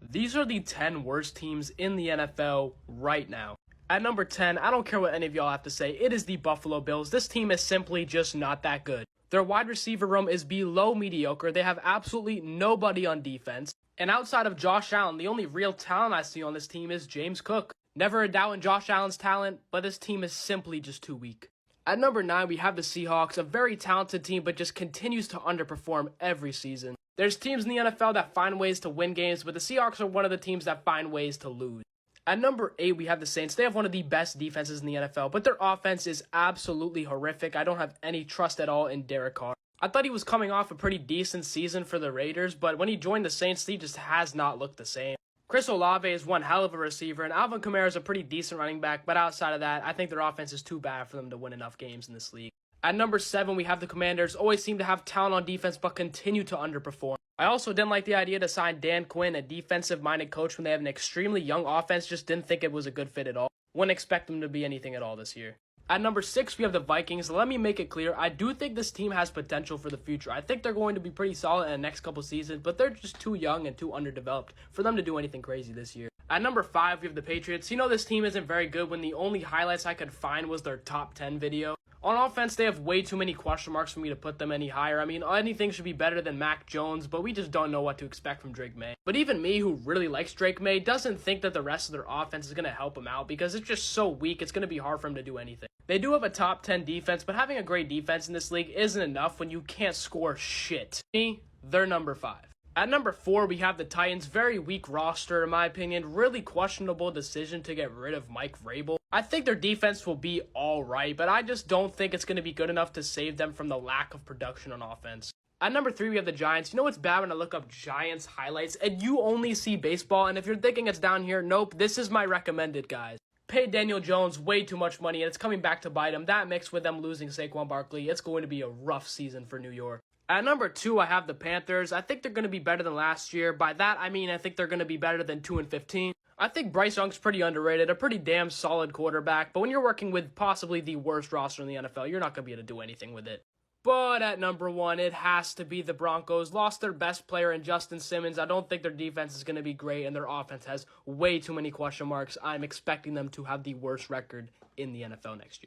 These are the 10 worst teams in the NFL right now. At number 10, I don't care what any of y'all have to say, it is the Buffalo Bills. This team is simply just not that good. Their wide receiver room is below mediocre. They have absolutely nobody on defense. And outside of Josh Allen, the only real talent I see on this team is James Cook. Never a doubt in Josh Allen's talent, but this team is simply just too weak. At number 9, we have the Seahawks, a very talented team, but just continues to underperform every season. There's teams in the NFL that find ways to win games, but the Seahawks are one of the teams that find ways to lose. At number 8, we have the Saints. They have one of the best defenses in the NFL, but their offense is absolutely horrific. I don't have any trust at all in Derek Carr. I thought he was coming off a pretty decent season for the Raiders, but when he joined the Saints, he just has not looked the same. Chris Olave is one hell of a receiver, and Alvin Kamara is a pretty decent running back, but outside of that, I think their offense is too bad for them to win enough games in this league. At number 7, we have the Commanders. Always seem to have talent on defense, but continue to underperform. I also didn't like the idea to sign Dan Quinn, a defensive-minded coach, when they have an extremely young offense. Just didn't think it was a good fit at all. Wouldn't expect them to be anything at all this year. At number 6, we have the Vikings. Let me make it clear, I do think this team has potential for the future. I think they're going to be pretty solid in the next couple seasons, but they're just too young and too underdeveloped for them to do anything crazy this year. At number 5, we have the Patriots. You know this team isn't very good when the only highlights I could find was their top 10 video. On offense, they have way too many question marks for me to put them any higher. I mean, anything should be better than Mac Jones, but we just don't know what to expect from Drake May. But even me, who really likes Drake May, doesn't think that the rest of their offense is going to help him out because it's just so weak, it's going to be hard for him to do anything. They do have a top 10 defense, but having a great defense in this league isn't enough when you can't score shit. Me, they're number 5. At number 4, we have the Titans. Very weak roster, in my opinion. Really questionable decision to get rid of Mike Vrabel. I think their defense will be alright, but I just don't think it's going to be good enough to save them from the lack of production on offense. At number 3, we have the Giants. You know what's bad when I look up Giants highlights and you only see baseball? And if you're thinking it's down here, nope, this is my recommended, guys. Paid Daniel Jones way too much money, and it's coming back to bite him. That mixed with them losing Saquon Barkley, it's going to be a rough season for New York. At number 2, I have the Panthers. I think they're going to be better than last year. By that, I mean I think they're going to be better than 2-15. I think Bryce Young's pretty underrated, a pretty damn solid quarterback. But when you're working with possibly the worst roster in the NFL, you're not going to be able to do anything with it. But at number 1, it has to be the Broncos. Lost their best player in Justin Simmons. I don't think their defense is going to be great, and their offense has way too many question marks. I'm expecting them to have the worst record in the NFL next year.